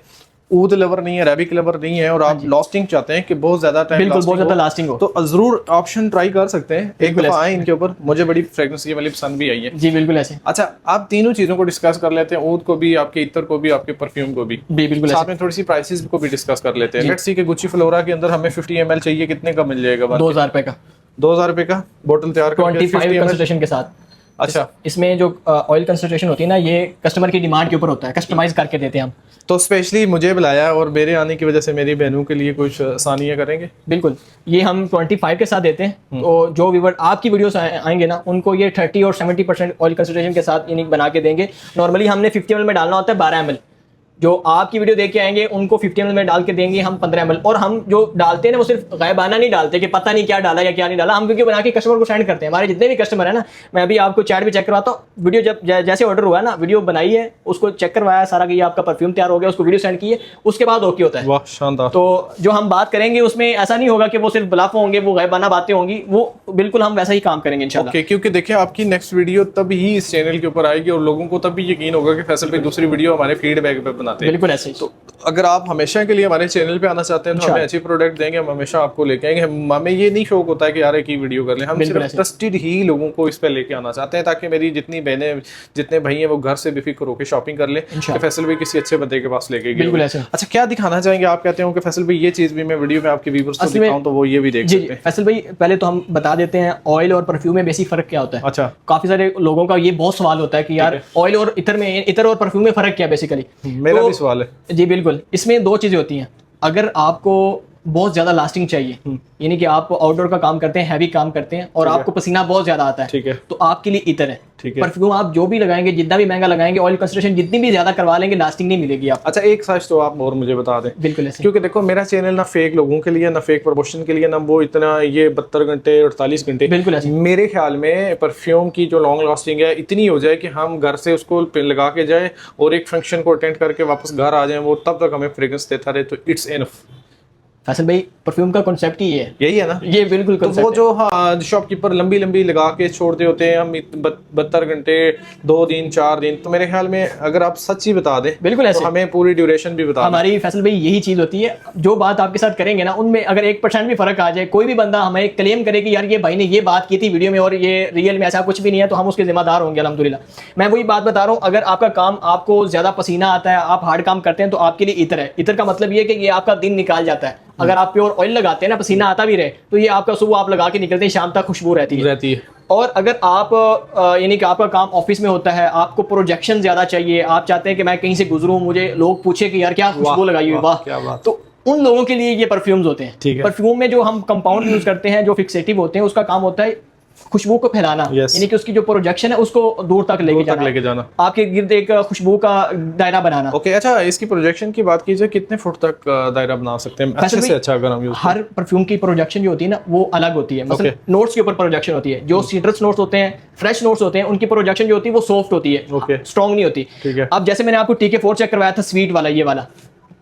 ऊद लवर नहीं है, अरेबिक लवर नहीं है, और आप लास्टिंग चाहते हैं कि बहुत ज्यादा टाइम, बिल्कुल बहुत ज्यादा लास्टिंग हो, तो जरूर ऑप्शन ट्राई कर सकते हैं। एक दफा आए इनके ऊपर, मुझे बड़ी फ्रेग्रेंस ये वाली पसंद भी आई है। जी बिल्कुल ऐसे। अच्छा, आप तीनों चीजों को डिस्कस कर लेते हैं, ऊद को भी, आपके इत्र को भी, आपके परफ्यूम को भी। बिल्कुल साथ में थोड़ी सी प्राइसेस को भी डिस्कस कर लेते हैं। लेट्स सी कि गुची फ्लोरा के अंदर हमें 50 ml चाहिए, कितने का मिल जाएगा? 2000 रुपए का। 2000 रुपए का बोतल तैयार करके 25 कंसंट्रेशन के साथ। अच्छा, इसमें जो ऑयल कंसंट्रेशन होती है ना, ये कस्टमर की डिमांड के ऊपर होता है, कस्टमाइज करके देते हैं हम। तो स्पेशली मुझे बुलाया और मेरे आने की वजह से मेरी बहनों के लिए कुछ आसानियां करेंगे? बिल्कुल, ये हम 25 के साथ देते हैं। तो जो व्यूअर आपकी वीडियोस आएंगे ना, उनको ये 30 और 70% ऑयल कंसंट्रेशन के साथ यानी बना के देंगे। नॉर्मली हमने 50 ml में डालना होता है, 12 ml। जो आपकी वीडियो देख के आएंगे उनको 50 ml में डाल के देंगे हम 15 ml। और हम जो डालते हैं ना, वो सिर्फ गायबाना नहीं डालते कि पता नहीं क्या डाला या क्या नहीं डाला। हम वीडियो बना के कस्टमर को सेंड करते हैं। हमारे जितने भी कस्टमर है ना, मैं अभी आपको चैट भी चेक करवाता हूँ। वीडियो जब जैसे ऑर्डर हुआ ना, वीडियो बनाई है, उसको चेक करवाया सारा कि ये आपका परफ्यूम तैयार हो गया, उसको वीडियो सेंड की है, उसके बाद ओके होता है। वाह, शानदार। तो जो हम बात करेंगे उसमें ऐसा नहीं होगा कि वो सिर्फ ब्लफ होंगे, वो गायबाना बातें होंगी, वो बिल्कुल हम वैसा ही काम करेंगे इंशाल्लाह। क्योंकि देखिए, आपकी नेक्स्ट वीडियो तब ही इस चैनल के ऊपर आएगी और लोगों को तब भी यकीन होगा कि फैसल भाई दूसरी वीडियो हमारे फीडबैक पे बना बनाते हैं। बिल्कुल ऐसे ही। तो अगर आप हमेशा के लिए हमारे चैनल पे आना चाहते हैं तो हमें अच्छी प्रोडक्ट देंगे, हम हमेशा आपको लेके आएंगे। हमें ये नहीं शौक होता है कि यार एक ही वीडियो कर लें, हम सिर्फ ट्रस्टेड ही लोगों को इस पे लेके आना चाहते हैं ताकि मेरी जितनी बहनें जितने भाई हैं वो घर से बेफिक्र होकर शॉपिंग कर ले कि फैसल भाई किसी अच्छे बंदे के पास लेके गए। अच्छा, क्या दिखाना चाहेंगे आप? कहते हो कि फैसल भाई ये चीज भी मैं वीडियो में आपके व्यूअर्स को दिखाऊं तो वो ये भी देख सकते हैं। फैसल भाई पहले तो हम बता देते हैं ऑयल और परफ्यूम में बेसिक फर्क क्या होता है। अच्छा, काफी सारे लोगों का ये बहुत सवाल होता है कि यार ऑयल और इतर और परफ्यूम में फर्क क्या बेसिकली। मेरा भी सवाल है जी बिल्कुल। इसमें दो चीजें होती हैं। अगर आपको बहुत ज्यादा लास्टिंग चाहिए, यानी कि आप आउटडोर का काम करते हैं, हैवी काम करते हैं और आपको पसीना बहुत ज्यादा आता है, ठीक है, तो आपके लिए इतर है। परफ्यूम आप जो भी लगाएंगे, जितना भी महंगा लगाएंगे, ऑयल कंसंट्रेशन जितनी भी ज्यादा करवा लेंगे, लास्टिंग नहीं मिलेगी आप। अच्छा, एक सच तो आप और मुझे बता दें। बिल्कुल ऐसे, क्योंकि देखो मेरा चैनल ना फेक लोगों के लिए, ना फेक प्रमोशन के लिए, ना वो इतना ये 72 घंटे 48 घंटे। बिल्कुल ऐसे। मेरे ख्याल में परफ्यूम की जो लॉन्ग लास्टिंग है इतनी हो जाए कि हम घर से उसको लगा के जाए और एक फंक्शन को अटेंड करके वापस घर आ जाए, वो तब तक हमें फ्रेग्रेंस देता रहे, तो इट्स एनफ। फैसल भाई परफ्यूम का कॉन्सेप्ट ही है, यही है ना? ये बिल्कुल तो वो जो शॉपकीपर लंबी लंबी लगा के छोड़ते होते हैं हम 72 घंटे 2 दिन 4 दिन, तो मेरे ख्याल में अगर आप सच्ची बता दें बिल्कुल ऐसे, तो हमें पूरी ड्यूरेशन भी बता। हमारी फैसल भाई यही चीज होती है, जो बात आपके साथ करेंगे ना उनमें अगर 1% भी फर्क आ जाए, कोई भी बंदा हमें क्लेम करे कि यार ये भाई ने ये बात की थी वीडियो में और ये रियल में ऐसा कुछ भी नहीं है, तो हम उसके जिम्मेदार होंगे अल्हम्दुलिल्लाह। मैं वही बात बता रहा हूँ, अगर आपका काम आपको ज्यादा पसीना आता है, आप हार्ड काम करते हैं, तो आपके लिए इतर है। इतर का मतलब ये कि ये आपका दिन निकाल जाता है। अगर आप प्योर ऑयल लगाते हैं ना, पसीना आता भी रहे, तो ये आपका सुबह आप लगा के निकलते हैं, शाम तक खुशबू रहती है। और अगर आप यानी कि आपका काम ऑफिस में होता है, आपको प्रोजेक्शन ज्यादा चाहिए, आप चाहते हैं कि मैं कहीं से गुजरूं, मुझे लोग पूछे कि यार क्या खुशबू लगाई हुई, वाह, तो उन लोगों के लिए ये परफ्यूम्स होते हैं। परफ्यूम में जो हम कंपाउंड यूज करते हैं, जो फिक्सेटिव होते हैं, उसका काम होता है खुशबू को फैलाना, यानी कि उसकी जो प्रोजेक्शन है उसको दूर तक लेके जाना, आपके गिर्द एक खुशबू का दायरा बनाना। ओके, अच्छा, इसकी प्रोजेक्शन की बात कीजिए, कितने फुट तक दायरा बना सकते हैं अच्छे से अच्छा अगर हम यूज? हर परफ्यूम की प्रोजेक्शन जो होती है ना वो अलग होती है। मतलब नोट्स के ऊपर प्रोजेक्शन होती है, जो सिट्रस नोट्स होते हैं, फ्रेश नोट्स होते हैं, उनकी प्रोजेक्शन जो होती है वो सॉफ्ट होती है, स्ट्रॉन्ग नहीं होती। ठीक है। अब जैसे मैंने आपको TK4 चेक करवाया था, स्वीट वाला, ये वाला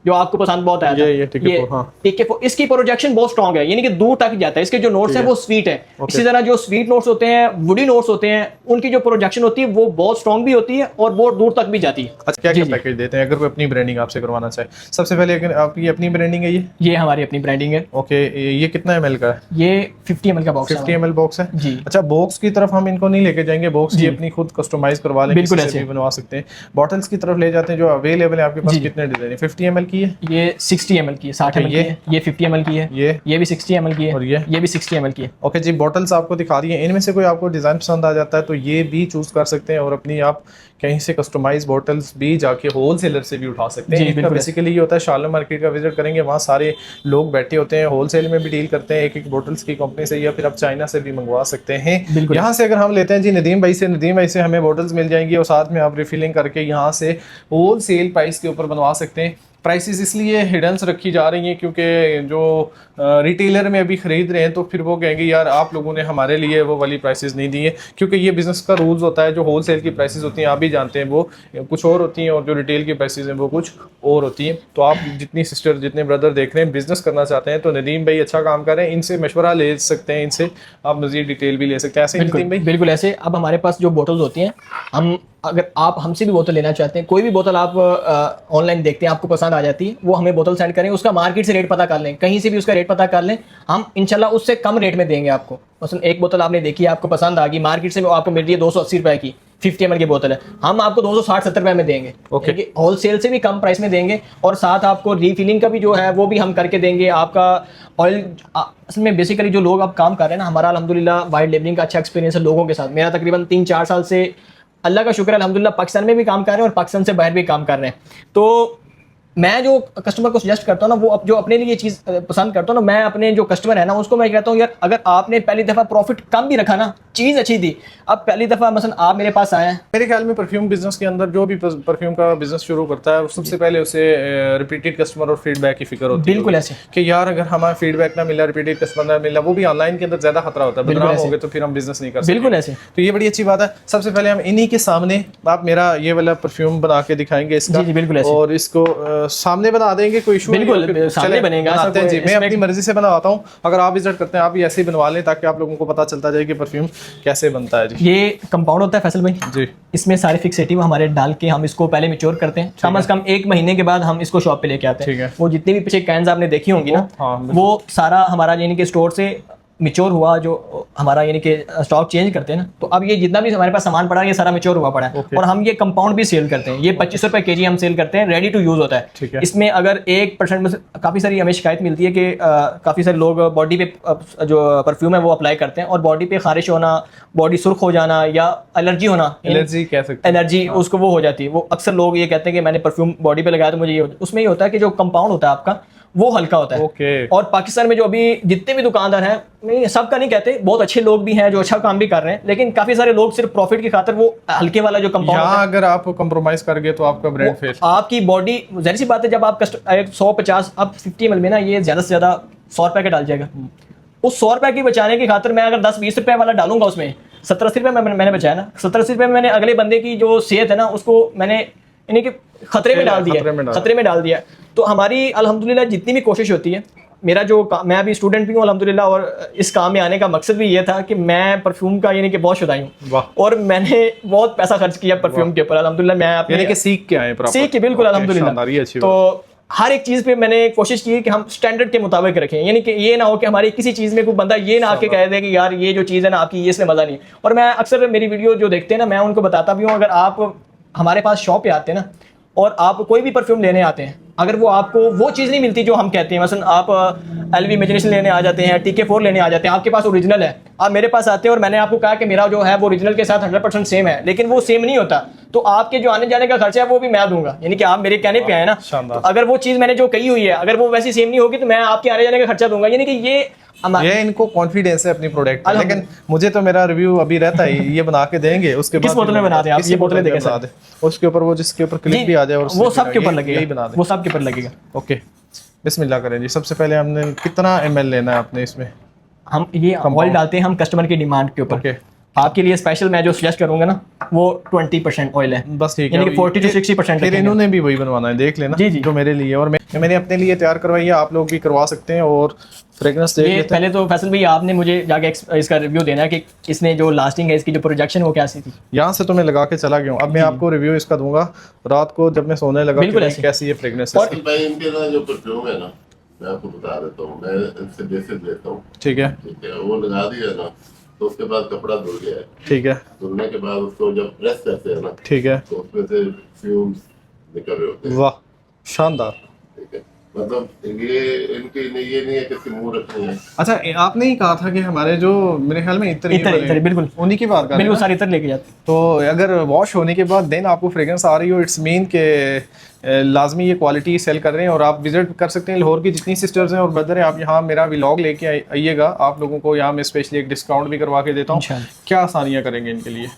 जो आपको पसंद बहुत आया था, ये TK4, इसकी प्रोजेक्शन बहुत स्ट्रॉन्ग है, यानी कि दूर तक जाता है। इसके जो नोट्स है वो स्वीट है। इसी तरह जो स्वीट नोट्स होते हैं, वुडी नोट्स होते हैं, उनकी जो प्रोजेक्शन होती है वो बहुत स्ट्रॉन्ग भी होती है और बहुत दूर तक भी जाती है। अच्छा, क्या क्या पैकेज देते हैं अगर कोई अपनी ब्रांडिंग आपसे करवाना चाहे? सबसे पहले आपकी अपनी ब्रांडिंग है? ये हमारी अपनी ब्रांडिंग है। ओके, ये कितना ml का है? ये 50 ml का बॉक्स है। 50 ml बॉक्स है जी। अच्छा, बॉक्स की तरफ हम इनको नहीं लेके जाएंगे, बॉक्स ये अपनी खुद कस्टमाइज करवा लेंगे, बिल्कुल ऐसे बनवा सकते हैं। बॉटल्स की तरफ ले जाते हैं जो अवेलेबल है आपके पास, कितने डिजाइन है? 50 ml की है, ये 60 ml की है, 60 ml की है, ये 50 ml की है, ये भी 60 ml की है, और ये भी 60 ml की है। ओके जी, बॉटल्स आपको दिखा दी हैं, इनमें से कोई आपको डिज़ाइन पसंद आ जाता है तो ये भी चूज़ कर सकते हैं और अपनी आप कहीं से कस्टमाइज बॉटल्स भी जाके होलसेलर से भी उठा सकते हैं। इनका बेसिकली ये होता है, शालम मार्केट का विजिट करेंगे, वहाँ सारे लोग बैठे होते हैं, होलसेल में भी डील करते हैं एक बॉटल्स की कंपनी से, या फिर आप चाइना से भी मंगवा सकते हैं। यहाँ से अगर हम लेते हैं जी नदीम भाई से हमें बॉटल्स मिल जाएंगी और साथ में आप रिफिलिंग करके यहाँ से होलसेल प्राइस के ऊपर बनवा सकते हैं। प्राइसेस इसलिए हिडन्स रखी जा रही हैं क्योंकि जो रिटेलर में अभी ख़रीद रहे हैं तो फिर वो कहेंगे यार आप लोगों ने हमारे लिए वो वाली प्राइसेस नहीं दी है, क्योंकि ये बिज़नेस का रूल्स होता है। जो होलसेल की प्राइसेस होती हैं आप भी जानते हैं वो कुछ और होती हैं और जो रिटेल की प्राइसेस हैं वो कुछ और होती हैं। तो आप जितनी सिस्टर जितने ब्रदर देख रहे हैं बिज़नेस करना चाहते हैं तो नदीम भाई अच्छा काम कर रहे हैं, इनसे मशवरा ले सकते हैं, इनसे आप मज़ीद डिटेल भी ले सकते हैं। ऐसे नदीम भाई? बिल्कुल ऐसे। अब हमारे पास जो बोतल्स होती हैं, हम अगर आप हमसे भी बोतल लेना चाहते हैं, कोई भी बोतल आप ऑनलाइन देखते हैं आपको पसंद आ जाती है, वो हमें बोतल सेंड करें, उसका मार्केट से रेट पता कर लें, कहीं से भी उसका रेट पता कर लें, हम इंशाल्लाह उससे कम रेट में देंगे आपको। मसलन एक बोतल आपने देखी, आपको पसंद आ गई, मार्केट से आपको मिल रही है 280 रुपए की, 50 ml की बोतल है, हम आपको 260-70 रुपए में देंगे। ओके, होलसेल से भी कम प्राइस में देंगे और साथ आपको रीफिलिंग का भी जो है वो भी हम करके देंगे। आपका ऑयल असल में बेसिकली जो लोग अब काम कर रहे हैं ना, हमारा अल्हम्दुलिल्लाह वाइड लेबलिंग का अच्छा एक्सपीरियंस है लोगों के साथ। मेरा तकरीबन 3-4 साल से अल्लाह का शुक्र है अल्हम्दुलिल्लाह पाकिस्तान में भी काम कर रहे हैं और पाकिस्तान से बाहर भी काम कर रहे हैं। तो मैं जो कस्टमर को सजेस्ट करता हूँ ना, वो जो अपने लिए चीज़ पसंद करता हूँ ना, मैं अपने जो कस्टमर है ना उसको मैं कहता हूँ यार अगर आपने पहली दफ़ा प्रॉफिट कम भी रखा ना, चीज़ अच्छी थी, अब पहली दफ़ा मसलन आप मेरे पास आए हैं। मेरे ख्याल में परफ्यूम बिजनेस के अंदर जो भी परफ्यूम का बिजनेस शुरू करता है सबसे पहले उसे रिपीटेड कस्टमर और फीडबैक की फिक्र होती है। बिल्कुल ऐसे कि यार अगर हमारा फीडबैक ना मिला, रिपीटेड कस्टमर ना मिला, वो भी ऑनलाइन के अंदर ज़्यादा खतरा होता है, बदनाम हो गए तो फिर हम बिजनेस नहीं कर सकते। बिल्कुल ऐसे। तो ये बड़ी अच्छी बात है। सबसे पहले हम इन्हीं के सामने आप मेरा ये वाला परफ्यूम बना के दिखाएंगे इसका, बिल्कुल ऐसे। और इसको सामने बना देंगे, कोई इशू बिल्कुल, सामने बनेगा, ऐसा बनाते हैं जी। कोई मैं इसमें- अपनी मर्जी से बनवाता हूँ, अगर आप विजिट करते हैं आप भी ऐसे ही बनवा लें ताकि आप लोगों को पता चलता जाए कि परफ्यूम कैसे बनता है जी। ये कंपाउंड होता है फैसल भाई जी इसमें सारे फिक्सेटिव हमारे डाल के हम इसको पहले मैच्योर करते हैं, कम से कम 1 महीने के बाद हम इसको शॉप पे लेके आते ठीक है। हैं। वो जितनी भी पीछे कैंस आपने देखी होंगी ना, हाँ, वो सारा हमारा यानी कि स्टोर से मिच्योर हुआ, जो हमारा यानी कि स्टॉक चेंज करते हैं ना, तो अब ये जितना भी हमारे पास सामान पड़ा है ये सारा मिच्योर हुआ पड़ा है। और हम ये कंपाउंड भी सेल करते हैं, ये 2500 रुपये kg हम सेल करते हैं, रेडी टू यूज़ होता ठीक है। है। इसमें अगर 1% में काफ़ी सारी हमें शिकायत मिलती है कि काफ़ी सारे लोग बॉडी पे जो परफ्यूम है वो अप्लाई करते हैं और बॉडी पे खारिश होना, बॉडी सुर्ख हो जाना या एलर्जी होना, एलर्जी कह सकते हैं। एनर्जी उसको वो हो जाती है। वो अक्सर लोग ये कहते हैं कि मैंने परफ्यूम बॉडी पे लगाया तो मुझे ये उसमें ये होता है कि जो कंपाउंड होता है आपका वो हल्का होता है। ओके। और पाकिस्तान में जो अभी जितने भी दुकानदार हैं, नहीं सबका नहीं कहते, बहुत अच्छे लोग भी हैं जो अच्छा काम भी कर रहे हैं, लेकिन काफी सारे लोग सिर्फ प्रॉफिट की खातिर वो हल्के वाला जो कंपाउंड यहाँ अगर आप कंप्रोमाइज कर गए तो आपका ब्रांड फेल। आपकी बॉडी, जाहिर सी बात है जब आप 150 अब 50 ml में ना ये ज्यादा से ज्यादा 100 रुपए का डाल जाएगा। उस 100 रुपए की बचाने की खातिर मैं अगर 10-20 रुपए वाला डालूंगा उसमें 70-80 रुपए मैंने बचाया ना, 70-80 रुपए में मैंने अगले बंदे की जो सेहत है ना उसको मैंने यानी कि खतरे में डाल दिया। तो हमारी अल्हम्दुलिल्लाह जितनी भी कोशिश होती है, मेरा जो मैं अभी स्टूडेंट भी हूँ अल्हम्दुलिल्लाह, और इस काम में आने का मकसद भी ये था कि मैं परफ्यूम का यानी कि बहुत शुदाई हूँ और मैंने बहुत पैसा खर्च किया परफ्यूम के ऊपर अल्हम्दुलिल्लाह। मैं यानी कि सीख के आए प्रॉपर। सीख के बिल्कुल अल्हम्दुलिल्लाह। तो हर एक चीज़ पे मैंने कोशिश की कि हम स्टैंडर्ड के मुताबिक रखें, यानी कि ये ना हो कि हमारी किसी चीज़ में कोई बंदा ये ना आके कह दे कि यार ये जो चीज़ है ना आपकी ये इसमें मज़ा नहीं। और मैं अक्सर मेरी वीडियो जो देखते हैं ना, मैं उनको बताता भी हूँ, अगर आप हमारे पास शॉप पे आते हैं ना और आप कोई भी परफ्यूम लेने आते हैं, अगर वो आपको वो चीज़ नहीं मिलती जो हम कहते हैं, मसलन आप LV इमेजिनेशन लेने आ जाते हैं, TK4 लेने आ जाते हैं, आपके पास ओरिजिनल है, आप मेरे पास आते हैं और मैंने आपको कहा कि मेरा जो है वो ओरिजिनल के साथ 100% सेम है, लेकिन वो सेम नहीं होता, तो आपके जो आने जाने का खर्चा है वो भी मैं दूंगा। यानी कि आप मेरे कहने पे आए ना, तो अगर वो चीज़ मैंने जो कही हुई है अगर वो वैसी सेम नहीं होगी तो मैं आपके आने जाने का खर्चा दूंगा। यानी कि ये इनको कॉन्फिडेंस है अपनी प्रोडक्ट पे, लेकिन मुझे तो मेरा रिव्यू अभी रहता है, ये बना के देंगे उसके बाद किस बोतल में बना दें आप, ये बोतलें देखें सर, उसके ऊपर वो जिसके ऊपर क्लिप भी आ जाए और वो सब के ऊपर लगेगा, यही बना दें, वो सब के ऊपर लगेगा। ओके बिस्मिल्लाह करें जी। सबसे पहले हमने कितना ml लेना है आपने इसमें? हम ये ऑयल डालते हैं हम कस्टमर की डिमांड के ऊपर। ओके। आपके लिए स्पेशल मैं जो सजेस्ट करूंगा ना वो 20% ऑयल है, बस ठीक है, यानी कि 40 to 60%। फिर इन्होंने भी वही बनवाना है, देख लेना जी जी जो मेरे लिए, और मैंने अपने लिए तैयार करवाई है, आप लोग भी करवा सकते हैं। और फ्रेगनेंस देख ये लेते हैं। पहले तो फैसल भाई आपने मुझे जाके इसका रिव्यू देना है कि इसने जो लास्टिंग है, इसकी जो प्रोजेक्शन वो कैसी थी। यहाँ से तो मैं लगा के चला गया हूँ, अब मैं आपको रिव्यू इसका दूंगा रात को जब मैं सोने लगा बिल्कुल कि ऐसे। कैसी ये फ्रेगनेंस है। भाई इनके ना जो परफ्यूम है ना, मैं आपको बता देता हूँ, मैं इनसे बेसिक लेता हूँ, ठीक है ठीक है, वो लगा दिया ना तो उसके बाद कपड़ा धुल गया है, ठीक है धुलने के बाद उसको जब प्रेस करते हैं ना ठीक है, तो उसमें से फ्यूम्स निकल रहे होते हैं, वाह शानदार। ठीक है, मतलब ये इनकी ये नहीं है कि मुंह रखनी है। अच्छा आपने ही कहा था कि हमारे जो मेरे ख्याल में इतर इतर बिल्कुल उन्हीं की बात कर रहे बिल्कुल हैं सारे इतर लेके जाते। तो अगर वॉश होने के बाद देन आपको फ्रेग्रेंस आ रही हो, इट्स मीन के लाजमी ये क्वालिटी सेल कर रहे हैं। और आप विजिट कर सकते हैं लाहौर की जितनी सिस्टर्स हैं और ब्रदर हैं, आप यहाँ मेरा व्लॉग लेके आइएगा, आप लोगों को यहाँ मैं स्पेशली एक डिस्काउंट भी करवा के देता हूँ। क्या आसानियाँ करेंगे इनके लिए?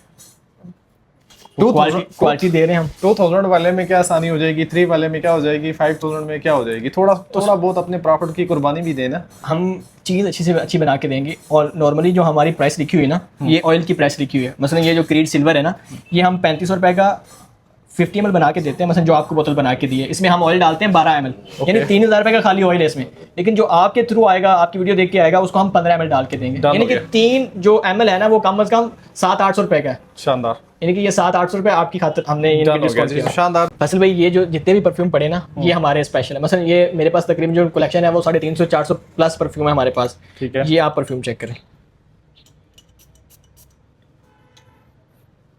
क्वालिटी दे रहे हैं हम। 2000 वाले में क्या आसानी हो जाएगी, 3 वाले में क्या हो जाएगी, 5000 में क्या हो जाएगी? थोड़ा बहुत अपने प्रॉफिट की कुर्बानी भी देना। हम चीज़ अच्छी से अच्छी बना के देंगे। और नॉर्मली जो हमारी प्राइस लिखी हुई है ना, ये ऑयल की प्राइस लिखी हुई है। मसलन ये जो क्रीड सिल्वर है ना, ये हम 3500 रुपये का 50 ml बना के देते हैं। मसलन जो आपको बोतल बना के दी है, इसमें हम ऑयल डालते हैं 12 ml, यानी 3000 रुपये का खाली ऑयल है इसमें। लेकिन जो आपके थ्रू आएगा, आपकी वीडियो देख के आएगा, उसको हम 15 ml डाल के देंगे। यानी कि 3 जो ml है ना वो कम से कम 700-800 रुपये का है। शानदार। यानी कि ये 700-800 रुपये आपकी खातिर हमने शानदार। फैसल भाई ये जो जितने भी परफ्यूम पड़े ना, ये हमारे स्पेशल है। मसलन ये मेरे पास तकरीबन जो कलेक्शन है वो 350-400 प्लस परफ्यूम है हमारे पास। ठीक है, ये आप परफ्यूम चेक करें।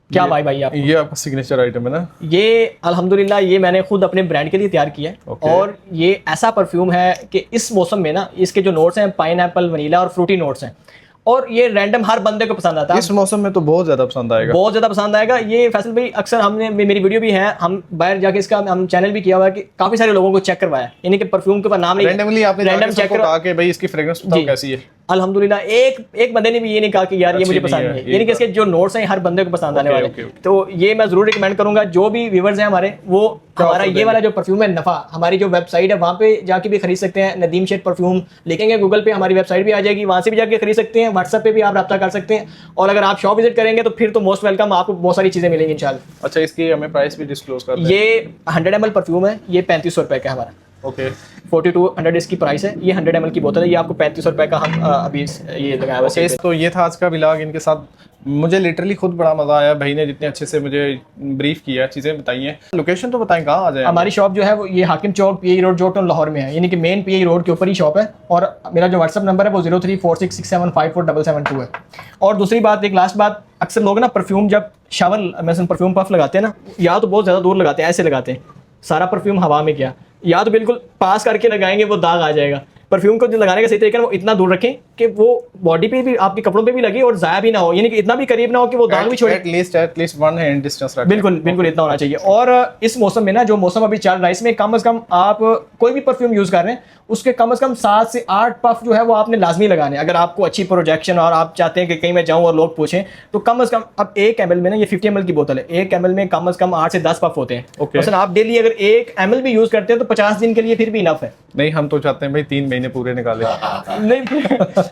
क्या भाई आप ये आपका सिग्नेचर आइटम है ना? ये अल्हम्दुलिल्लाह ये मैंने खुद अपने ब्रांड के लिए तैयार किया है। और ये ऐसा परफ्यूम है कि इस मौसम में ना इसके जो नोट्स हैं पाइनएप्पल, वनीला और फ्रूटी नोट्स हैं। और ये रैंडम हर बंदे को पसंद आता है। इस मौसम में तो बहुत ज्यादा पसंद आएगा, बहुत ज्यादा पसंद आएगा। ये फैसल भाई अक्सर हमने मेरी वीडियो भी है, हम बाहर जाके इसका हम चैनल भी किया हुआ है कि काफी सारे लोगों को चेक करवाया, यानी कि परफ्यूम के ऊपर नाम नहीं, रैंडमली आपने रैंडम चेक कहा कि भाई इसकी फ्रेग्रेंस बताओ कैसी है। अल्हम्दुलिल्लाह एक बंदे ने भी ये नहीं कहा कि यार ये मुझे पसंद नहीं है, यानी कि इसके जो नोट्स हैं हर बंदे को पसंद आने वाले हैं। तो ये मैं जरूर रिकमेंड करूंगा जो भी व्यूवर्स हैं हमारे, वो हमारा ये वाला जो परफ्यूम है नफ़ा, हमारी जो वेबसाइट है वहाँ पे जाके भी खरीद सकते हैं। नदीम शेख परफ्यूम लिखेंगे गूगल पे, हमारी वेबसाइट भी आ जाएगी, वहाँ से भी जाके खरीद सकते हैं। व्हाट्सएप पे भी आप रब्ता कर सकते हैं, और अगर आप शॉप विजिट करेंगे तो फिर तो मोस्ट वेलकम, आपको बहुत सारी चीज़ें मिलेंगी इंशाल्लाह। अच्छा, इसकी हमें प्राइस भी डिस्क्लोज कर दें। ये 100 ml परफ्यूम है, ये 3500 रुपये का है हमारा। ओके, 4200 इसकी प्राइस है। ये 100 ml की बोतल है, ये आपको 3500 रुपये का हम अभी ये लगाया हुआ है। तो ये था आज का व्लॉग इनके साथ। मुझे लिटरली खुद बड़ा मजा आया, भाई ने जितने अच्छे से मुझे ब्रीफ किया, चीज़ें बताई हैं। लोकेशन तो बताएं कहाँ आ जाए। हमारी शॉप जो है वो ये हाकिम चौक PI रोड जोटन लाहौर में है, यानी कि मेन PI रोड के ऊपर ही शॉप है। और मेरा जो व्हाट्सअप नंबर है वो 0346675477 है। और दूसरी बात, एक लास्ट बात, अक्सर लोग ना परफ्यूम जब शावर में परफ्यूम पफ लगाते हैं ना, या तो बहुत ज़्यादा दूर लगाते हैं, ऐसे लगाते हैं, सारा परफ्यूम हवा में गया, या तो बिल्कुल पास करके लगाएंगे वो दाग आ जाएगा। परफ्यूम को जो लगाने का सही तरीका है वो इतना दूर रखें कि वो बॉडी पे भी, आपके कपड़ों पे भी लगे और ज़ाया भी ना हो, यानी कि इतना भी करीब ना हो कि वो दाग भी छोड़े। एटलीस्ट 1 हैंड डिस्टेंस रखें। बिल्कुल इतना होना चाहिए। और इस मौसम में ना, जो मौसम अभी चल रहा है, इसमें कम से कम आप कोई भी परफ्यूम यूज़ कर रहे हैं उसके कम से कम 7 से 8 पफ जो है वो आपने लाजमी लगाने। अगर आपको अच्छी प्रोजेक्शन और आप चाहते हैं कि कहीं मैं जाऊँ और लोग पूछें, तो कम से कम, अब 1 ml में ना, ये 50 ml की बोतल है, 1 ml में कम से कम 8 से 10 पफ होते हैं। मसलन आप डेली अगर 1 ml भी यूज़ करते हैं तो 50 दिन के लिए फिर भी इनफ है। नहीं, हम तो चाहते हैं भाई 3 महीने पूरे निकाले। नहीं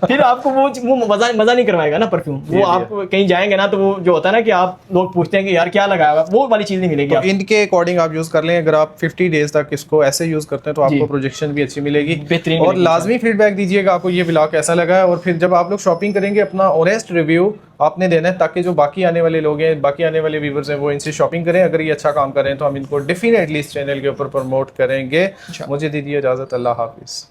फिर आपको वो मजा नहीं करवाएगा ना परफ्यूम। वो आप कहीं जाएंगे ना तो वो जो होता है ना कि आप लोग पूछते हैं कि यार क्या लगाया हुआ, वो वाली चीज़ नहीं मिलेगी। तो इनके अकॉर्डिंग आप यूज़ कर लें। अगर आप 50 डेज तक इसको ऐसे यूज़ करते हैं तो आपको प्रोजेक्शन भी अच्छी मिलेगी, बेहतरीन। और लाजमी फीडबैक दीजिएगा आपको ये व्लॉग कैसा लगा है। और फिर जब आप लोग शॉपिंग करेंगे अपना ऑनेस्ट रिव्यू आपने देना है, ताकि जो बाकी आने वाले लोग हैं, बाकी आने वाले व्यूवर्स हैं, वो इनसे शॉपिंग करें। अगर ये अच्छा काम करें तो हम इनको डेफिनेटली इस चैनल के ऊपर प्रमोट करेंगे। मुझे दीजिए इजाज़त, अल्लाह हाफिज़।